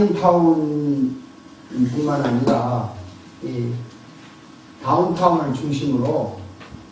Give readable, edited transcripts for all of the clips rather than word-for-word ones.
차인타운뿐만 아니라 이 다운타운을 중심으로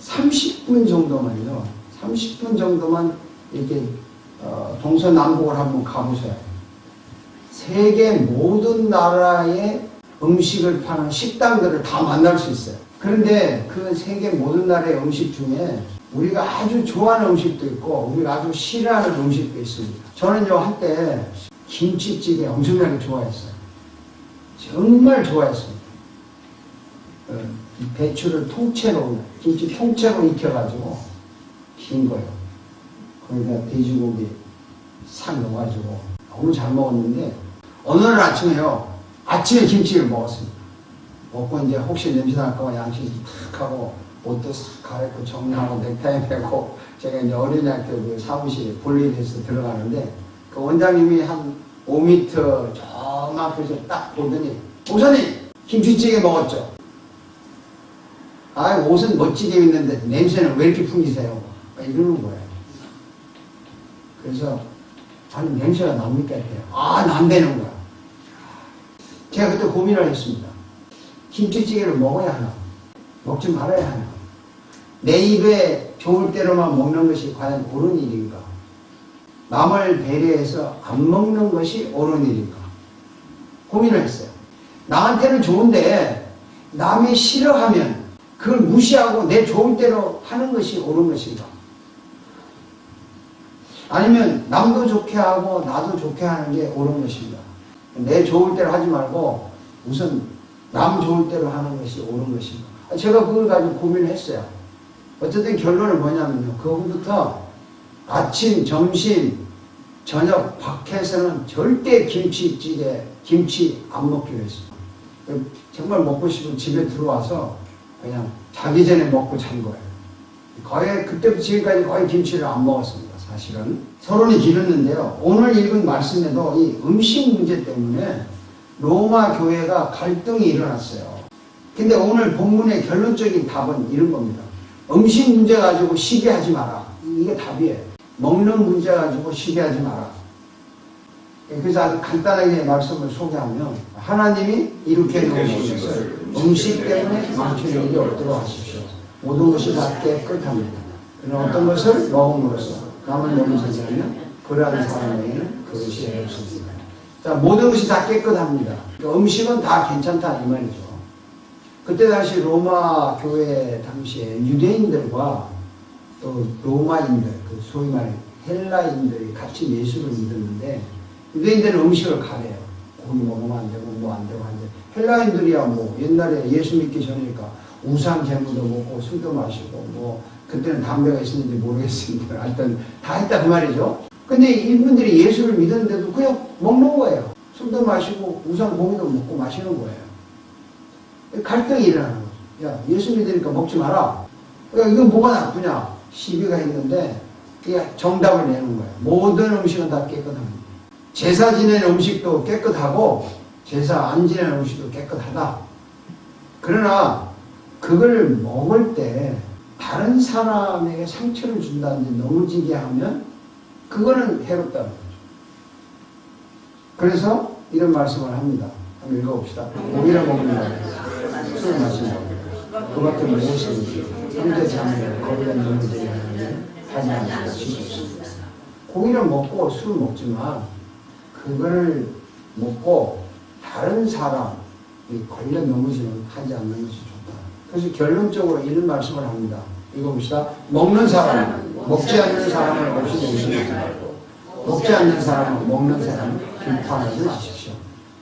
30분 정도만요. 30분 정도만 이렇게 동서남북을 한번 가보세요. 세계 모든 나라의 음식을 파는 식당들을 다 만날 수 있어요. 그런데 그 세계 모든 나라의 음식 중에 우리가 아주 좋아하는 음식도 있고 우리가 아주 싫어하는 음식도 있습니다. 저는요 한때 김치찌개 엄청나게 좋아했어요. 정말 좋아했습니다. 배추를 통째로, 김치 통째로 익혀가지고 긴 거예요. 거기다 돼지고기 싹 넣어가지고 너무 잘 먹었는데 어느 날 아침에 김치를 먹었습니다. 먹고 이제 혹시 냄새 날까봐 양치 탁 하고 옷도 싹 갈아입고 정리하고 넥타이 매고 제가 이제 어린이학교 그 사무실에 볼일해서 들어가는데 그 원장님이 한 5m 저만큼에서 딱 보더니 목사님 김치찌개 먹었죠? 아 옷은 멋지게 입는데 냄새는 왜 이렇게 풍기세요? 이러는 거예요. 그래서 아니 냄새가 납니까? 아 난다는 거야. 제가 그때 고민을 했습니다. 김치찌개를 먹어야 하나? 먹지 말아야 하나? 내 입에 좋을 대로만 먹는 것이 과연 옳은 일인가? 남을 배려해서 안 먹는 것이 옳은 일인가? 고민을 했어요. 나한테는 좋은데 남이 싫어하면 그걸 무시하고 내 좋을 대로 하는 것이 옳은 것인가? 아니면 남도 좋게 하고 나도 좋게 하는 게 옳은 것인가? 내 좋을 대로 하지 말고 우선 남 좋을 대로 하는 것이 옳은 것인가? 제가 그걸 가지고 고민을 했어요. 어쨌든 결론은 뭐냐면요. 그거부터 아침, 점심, 저녁 밖에서는 절대 김치찌개, 김치 안 먹기로 했어요. 정말 먹고 싶으면 집에 들어와서 그냥 자기 전에 먹고 잔 거예요. 거의 그때부터 지금까지 거의 김치를 안 먹었습니다. 사실은 서론이 길었는데요. 오늘 읽은 말씀에도 이 음식 문제 때문에 로마 교회가 갈등이 일어났어요. 근데 오늘 본문의 결론적인 답은 이런 겁니다. 음식 문제 가지고 시기하지 마라. 이게 답이에요. 먹는 문제 가지고 시기하지 마라. 그래서 아주 간단하게 말씀을 소개하면 하나님이 이렇게 놓으신 것을 음식 때문에 망칠 일이 없도록 하십시오. 모든 것이 다 깨끗합니다. 그러나 어떤 것을 먹음으로써 남을 넘어서지 않으면 그러한 사람에게는 그것이 없습니다. 자, 모든 것이 다 깨끗합니다. 음식은 다 괜찮다 이 말이죠. 그때 당시 로마 교회 당시에 유대인들과 또 로마인들, 그 소위 말해 헬라인들이 같이 예수를 믿었는데 유대인들은 음식을 가려요. 고기 먹으면 안 되고 뭐 안 되고 한데 헬라인들이야 뭐 옛날에 예수 믿기 전이니까 우상 제물도 먹고 술도 마시고 뭐 그때는 담배가 있었는지 모르겠습니다. 하여튼 다 했다 그 말이죠. 근데 이분들이 예수를 믿었는데도 그냥 먹는 거예요. 술도 마시고 우상 고기도 먹고 마시는 거예요. 갈등이 일어나는 거죠. 야 예수 믿으니까 먹지 마라. 야 이건 뭐가 나쁘냐. 시비가 있는데 정답을 내는 거예요. 모든 음식은 다 깨끗합니다. 제사 지내는 음식도 깨끗하고 제사 안 지내는 음식도 깨끗하다. 그러나 그걸 먹을 때 다른 사람에게 상처를 준다든지 넘어지게 하면 그거는 해롭다는 거죠. 그래서 이런 말씀을 합니다. 한번 읽어봅시다. 고기를 먹는다. 술 마신다. 그 같은 무엇이든지 형제 자매를 거기다 넘어지게 하면 하지 않는 것이 좋습니다. 고기를 먹고 술 먹지만 그거를 먹고 다른 사람이 걸려 넘어지면 하지 않는 것이 좋다. 그래서 결론적으로 이런 말씀을 합니다. 읽어봅시다. 먹는 사람은 먹지 않는 사람을 없이 모시지 말고 먹지 않는 사람은 먹는 사람을 비판하지 마십시오.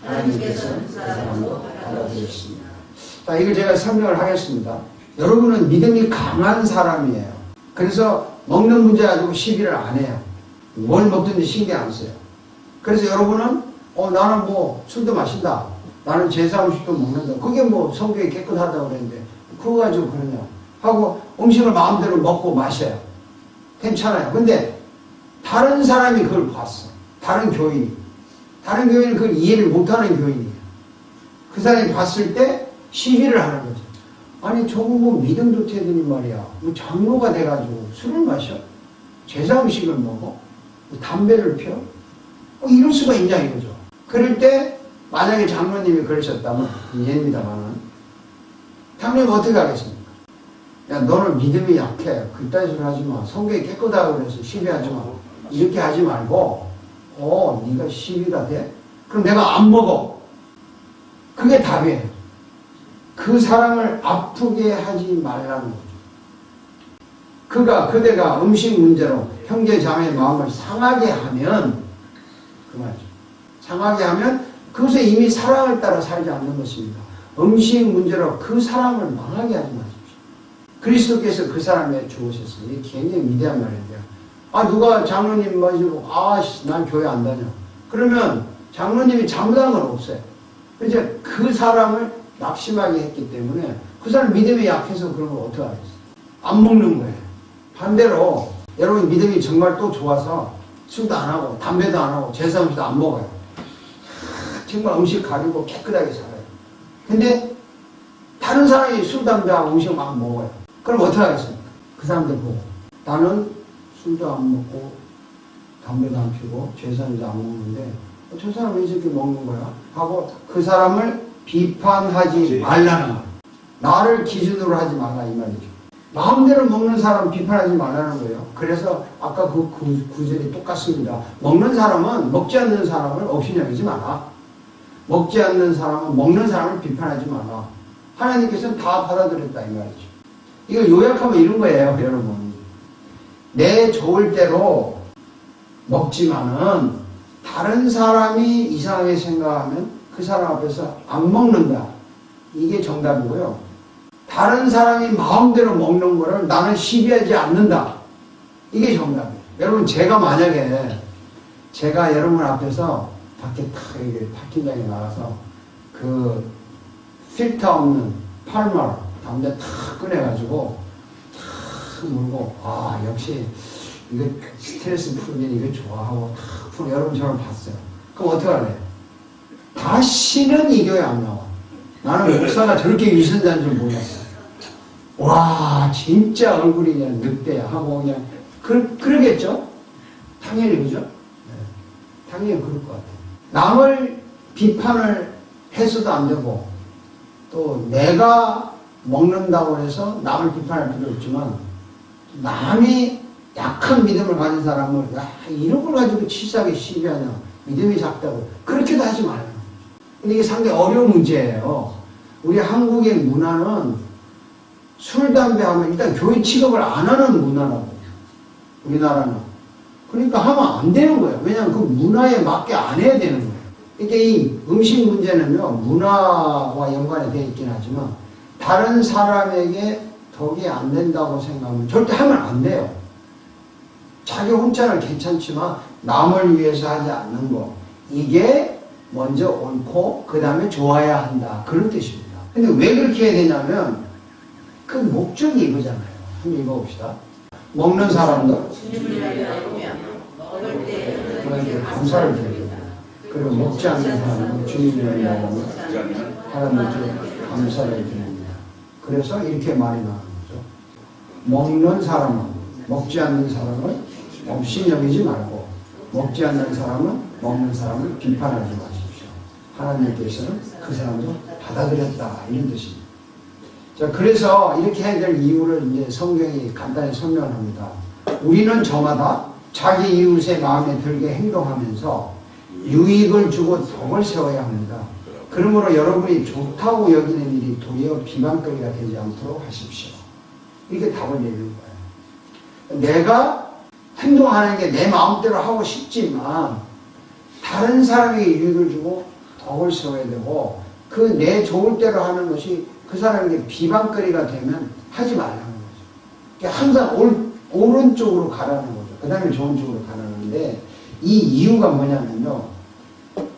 하나님께서는 그 사람도 받아들이십니다. 자, 이걸 제가 설명을 하겠습니다. 여러분은 믿음이 강한 사람이에요. 그래서 먹는 문제 가지고 시비를 안 해요. 뭘 먹든지 신경 안 써요. 그래서 여러분은 나는 뭐 술도 마신다. 나는 제사 음식도 먹는다. 그게 뭐 성경이 깨끗하다고 그랬는데 그거 가지고 그러냐 하고 음식을 마음대로 먹고 마셔요. 괜찮아요. 근데 다른 사람이 그걸 봤어. 다른 교인이. 다른 교인은 그걸 이해를 못하는 교인이에요. 그 사람이 봤을 때 시비를 하는 거죠. 아니 저거 뭐 믿음 좋다더니 말이야. 뭐 장로가 돼가지고 술을 마셔? 제사 음식을 먹어? 뭐 담배를 피워? 이럴 수가 있냐 이거죠. 그럴 때 만약에 장로님이 그러셨다면 예입니다만은 장로님 어떻게 하겠습니까? 야, 너는 믿음이 약해. 그딴 소리 하지 마. 성경이 깨끗하다고 그래서 시비하지 마. 이렇게 하지 말고 네가 시비가 돼? 그럼 내가 안 먹어. 그게 답이에요. 그 사람을 아프게 하지 말라는 거죠. 그대가 음식 문제로 형제 자매의 마음을 상하게 하면 그 말이죠. 상하게 하면 그것에 이미 사랑을 따라 살지 않는 것입니다. 음식 문제로 그 사람을 망하게 하지 마십시오. 그리스도께서 그 사람에 주오셨어요. 이게 굉장히 위대한 말인데요. 누가 장로님 마시고 난 교회 안 다녀. 그러면 장로님이 잘못한 건 없어요. 이제 그 사람을 낙심하게 했기 때문에 그 사람 믿음이 약해서 그런 걸 어떻게 하겠어요? 안 먹는 거예요. 반대로 여러분 믿음이 정말 또 좋아서 술도 안 하고 담배도 안 하고 제사 음식도 안 먹어요. 정말 음식 가리고 깨끗하게 살아요. 근데 다른 사람이 술, 담배하고 음식 막 먹어요. 그럼 어떻게 하겠습니까? 그 사람들 보고 나는 술도 안 먹고 담배도 안 피우고 제사도 안 먹는데 저 사람 왜 이렇게 먹는 거야? 하고 그 사람을 비판하지 말라는 거예요. 나를 기준으로 하지 말라 이 말이죠. 마음대로 먹는 사람 비판하지 말라는 거예요. 그래서 아까 그 구절이 똑같습니다. 먹는 사람은 먹지 않는 사람을 업신여기지 마라. 먹지 않는 사람은 먹는 사람을 비판하지 마라. 하나님께서는 다 받아들였다 이 말이죠. 이걸 요약하면 이런 거예요, 여러분. 내 좋을 대로 먹지만은 다른 사람이 이상하게 생각하면 그 사람 앞에서 안 먹는다. 이게 정답이고요. 다른 사람이 마음대로 먹는 거를 나는 시비하지 않는다. 이게 정답이에요. 여러분, 제가 만약에 제가 여러분 앞에서 밖에 탁 이렇게 파킹장에 나가서 그 필터 없는 팔마 담배 탁 꺼내가지고 탁 물고 역시 이거 스트레스 풀기는 이거 좋아하고 탁 풀어. 여러분처럼 봤어요. 그럼 어떻게 할래요? 다시는 이 교회 안 나와. 나는 목사가 저렇게 위선자인 줄 몰랐어. 와 진짜 얼굴이 그냥 늑대야 하고 그냥 그러겠죠? 당연히 그죠? 네. 당연히 그럴 것 같아요. 남을 비판을 해서도 안 되고 또 내가 먹는다고 해서 남을 비판할 필요 없지만 남이 약한 믿음을 가진 사람을 이런 걸 가지고 치사하게 시비하냐 믿음이 작다고 그렇게도 하지 말아요. 근데 이게 상당히 어려운 문제예요. 우리 한국의 문화는 술, 담배 하면 일단 교회 취급을 안 하는 문화라고 우리나라는. 그러니까 하면 안 되는 거예요. 왜냐하면 그 문화에 맞게 안 해야 되는 거예요. 이게 이 음식 문제는요 문화와 연관이 되어 있긴 하지만 다른 사람에게 덕이 안 된다고 생각하면 절대 하면 안 돼요. 자기 혼자는 괜찮지만 남을 위해서 하지 않는 거 이게 먼저 옳고 그 다음에 좋아야 한다 그런 뜻입니다. 근데 왜 그렇게 해야 되냐면 그 목적이 이거잖아요. 한번 읽어봅시다. 먹는 사람도 그런데 감사를 드립니다. 그리고 먹지 않는 사람은 주님을 먹으면 하나님께 감사를 드립니다. 그래서 이렇게 말이 나오는 거죠. 먹는 사람은 먹지 않는 사람을 없이 여기지 말고 먹지 않는 사람은 먹는 사람을 비판하지 마십시오. 하나님께서는 그 사람도 받아들였다 이런 뜻입니다. 자, 그래서 이렇게 해야 될 이유를 이제 성경이 간단히 설명을 합니다. 우리는 저마다 자기 이웃의 마음에 들게 행동하면서 유익을 주고 덕을 세워야 합니다. 그러므로 여러분이 좋다고 여기는 일이 도리어 비방거리가 되지 않도록 하십시오. 이렇게 답을 내리는 거예요. 내가 행동하는 게 내 마음대로 하고 싶지만 다른 사람에게 유익을 주고 덕을 세워야 되고 그 내 좋을 대로 하는 것이 그 사람에게 비방거리가 되면 하지 말라는 거죠. 항상 옳은 쪽으로 가라는 거죠. 그 다음에 좋은 쪽으로 가라는데 이 이유가 뭐냐면요.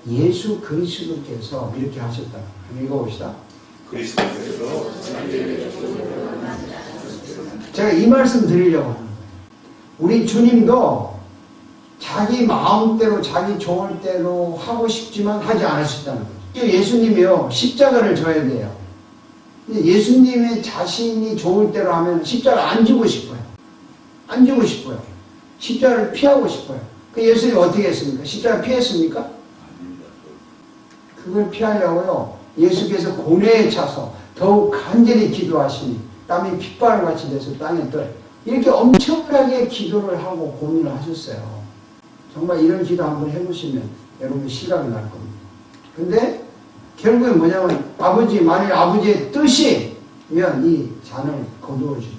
예수 그리스도께서 이렇게 하셨다. 한번 읽어봅시다. 그리스도께서 제가 이 말씀 드리려고 하는 거예요. 우리 주님도 자기 마음대로 자기 좋을 대로 하고 싶지만 하지 않으셨다는 거죠. 예수님이요. 십자가를 져야 돼요. 예수님의 자신이 좋을 대로 하면 십자가를 안 지고 싶어요. 안 지고 싶어요. 십자가를 피하고 싶어요. 그 예수님이 어떻게 했습니까? 십자가 피했습니까? 그걸 피하려고요. 예수께서 고뇌에 차서 더욱 간절히 기도하시니 땀이 핏발을 같이 돼서 땅에 떠 이렇게 엄청나게 기도를 하고 고민을 하셨어요. 정말 이런 기도 한번 해보시면 여러분 시각이 날 겁니다. 근데 결국에 뭐냐면 만일 아버지의 뜻이면 이 잔을 거두어 주십시오.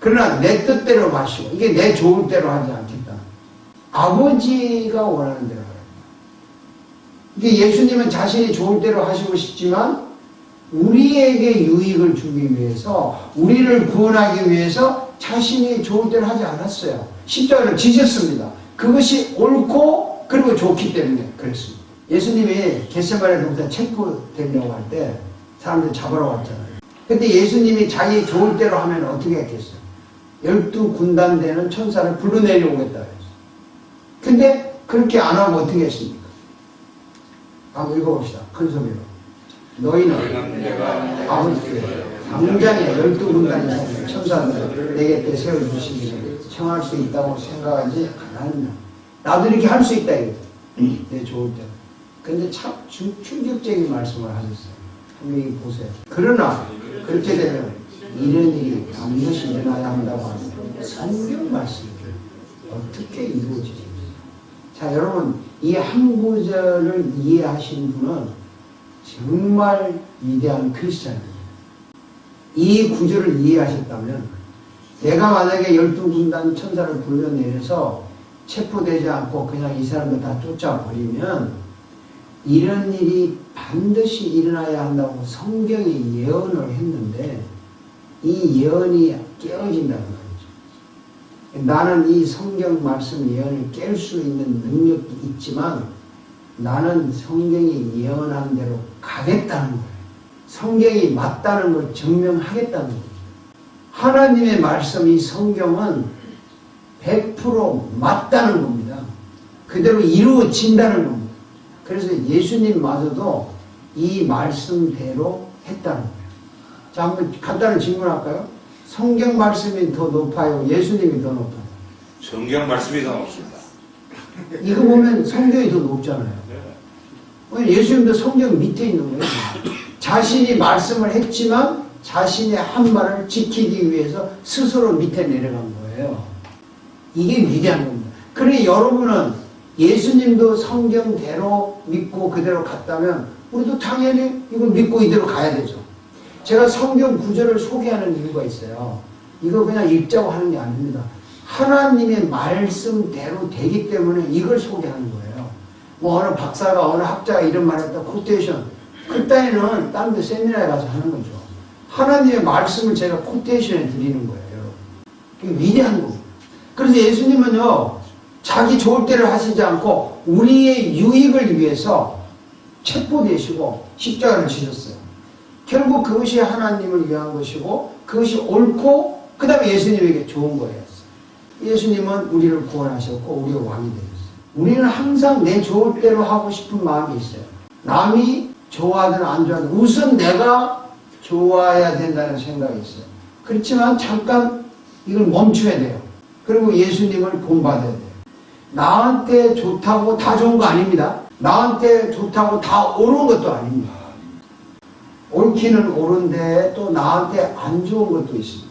그러나 내 뜻대로 마시고 이게 내 좋을 대로 하지 않겠다. 아버지가 원하는 대로 하라. 이게 예수님은 자신이 좋을 대로 하시고 싶지만 우리에게 유익을 주기 위해서 우리를 구원하기 위해서 자신이 좋을 대로 하지 않았어요. 십자가를 지셨습니다. 그것이 옳고 그리고 좋기 때문에 그랬습니다. 예수님이 겟세마네 동산 체포되려고 할 때 사람들 잡으러 왔잖아요. 근데 예수님이 자기 좋을 대로 하면 어떻게 했겠어요? 12군단 되는 천사를 불러내려오겠다 그랬어요. 근데 그렇게 안 하고 어떻게 했습니까? 한번 읽어봅시다. 큰 소리로. 너희는 아버지께 당장에 12군단 이상의 천사들을 내 곁에 세워주시기를 청할 수 있다고 생각하지 않았나. 나도 이렇게 할 수 있다 이거죠. 내 좋을 때. 근데 참 충격적인 말씀을 하셨어요. 분명히 보세요. 그러나 그렇게 되면 이런 일이 반드시 일어나야 한다고 하는 성경 말씀이 어떻게 이루어지는지. 자, 여러분 이 한 구절을 이해하신 분은 정말 위대한 크리스찬입니다. 이 구절을 이해하셨다면 내가 만약에 12군단 천사를 불러내려서 체포되지 않고 그냥 이 사람들 다 쫓아버리면 이런 일이 반드시 일어나야 한다고 성경이 예언을 했는데 이 예언이 깨어진다는 거죠. 나는 이 성경 말씀 예언을 깰 수 있는 능력이 있지만 나는 성경이 예언한 대로 가겠다는 거예요. 성경이 맞다는 걸 증명하겠다는 거예요. 하나님의 말씀, 이 성경은 100% 맞다는 겁니다. 그대로 이루어진다는 겁니다. 그래서 예수님마저도 이 말씀대로 했다는 거예요. 자, 한번 간단한 질문할까요? 성경 말씀이 더 높아요? 예수님이 더 높아요? 성경 말씀이 더 높습니다. 이거 보면 성경이 더 높잖아요. 예수님도 성경 밑에 있는 거예요. 자신이 말씀을 했지만 자신의 한 말을 지키기 위해서 스스로 밑에 내려간 거예요. 이게 위대한 겁니다. 그러니 여러분은 예수님도 성경대로 믿고 그대로 갔다면 우리도 당연히 이걸 믿고 이대로 가야 되죠. 제가 성경 구절을 소개하는 이유가 있어요. 이거 그냥 읽자고 하는 게 아닙니다. 하나님의 말씀대로 되기 때문에 이걸 소개하는 거예요. 뭐 어느 박사가 어느 학자가 이런 말을 했다 코테이션 그따위는 딴 데 세미나에 가서 하는 거죠. 하나님의 말씀을 제가 코테이션에 드리는 거예요. 여러분. 그게 위대한 겁니다. 그래서 예수님은요 자기 좋을 대로 하시지 않고 우리의 유익을 위해서 체포되시고 십자가를 지셨어요. 결국 그것이 하나님을 위한 것이고 그것이 옳고 그 다음에 예수님에게 좋은 거예요. 예수님은 우리를 구원하셨고 우리의 왕이 되셨어요. 우리는 항상 내 좋을 대로 하고 싶은 마음이 있어요. 남이 좋아하든 안 좋아하든 우선 내가 좋아야 된다는 생각이 있어요. 그렇지만 잠깐 이걸 멈춰야 돼요. 그리고 예수님을 본받아야 돼요. 나한테 좋다고 다 좋은 거 아닙니다. 나한테 좋다고 다 옳은 것도 아닙니다. 옳기는 옳은데 또 나한테 안 좋은 것도 있습니다.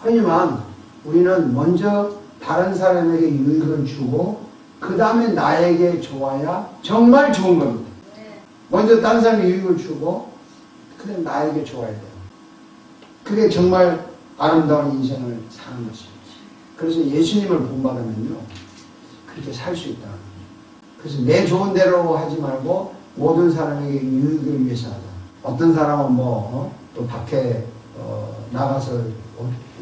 하지만 우리는 먼저 다른 사람에게 유익을 주고 그 다음에 나에게 좋아야 정말 좋은 겁니다. 먼저 다른 사람에게 유익을 주고 그 다음에 나에게 좋아야 돼요. 그게 정말 아름다운 인생을 사는 것입니다. 그래서 예수님을 본받으면요 그렇게 살 수 있다. 그래서 내 좋은 대로 하지 말고 모든 사람에게 유익을 위해서 하자. 어떤 사람은 또 밖에 나가서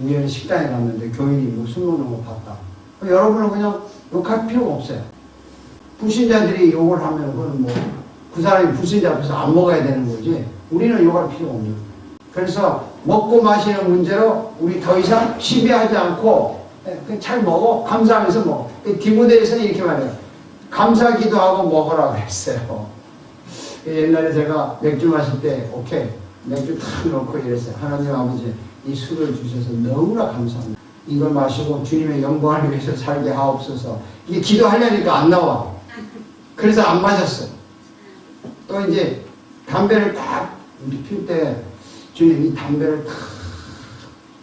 우연히 식당에 갔는데 교인이 뭐 술 먹는 거 봤다. 여러분은 그냥 욕할 필요가 없어요. 불신자들이 욕을 하면 그건 그 사람이 불신자 앞에서 안 먹어야 되는 거지. 우리는 욕할 필요가 없는 거예요. 그래서 먹고 마시는 문제로 우리 더 이상 시비하지 않고 그냥 잘 먹어. 감사하면서 먹어. 디모데에서는 이렇게 말해요. 감사 기도하고 먹으라고 했어요. 옛날에 제가 맥주 마실 때 오케이 맥주 탁 넣고 이랬어요. 하나님 아버지 이 술을 주셔서 너무나 감사합니다. 이걸 마시고 주님의 영광을 위해서 살게 하옵소서. 이게 기도하려니까 안 나와. 그래서 안 마셨어요. 또 이제 담배를 딱 필 때 주님 이 담배를 탁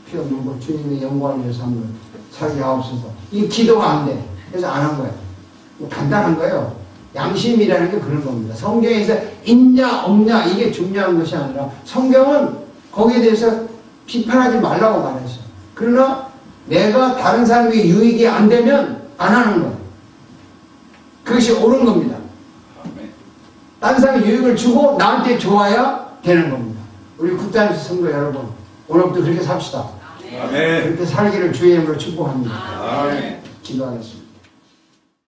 피워놓고 주님의 영광을 위해서 한번 살게 하옵소서. 이 기도가 안 돼. 그래서 안 한 거예요. 간단한 거예요. 양심이라는 게 그런 겁니다. 성경에서 있냐 없냐 이게 중요한 것이 아니라 성경은 거기에 대해서 비판하지 말라고 말했어요. 그러나 내가 다른 사람에게 유익이 안 되면 안 하는 거예요. 그것이 옳은 겁니다. 다른 사람에게 유익을 주고 나한테 좋아야 되는 겁니다. 우리 국장님 성도 여러분, 오늘부터 그렇게 삽시다. 아멘. 그렇게 살기를 주의 이름으로 축복합니다. 아멘. 기도하겠습니다.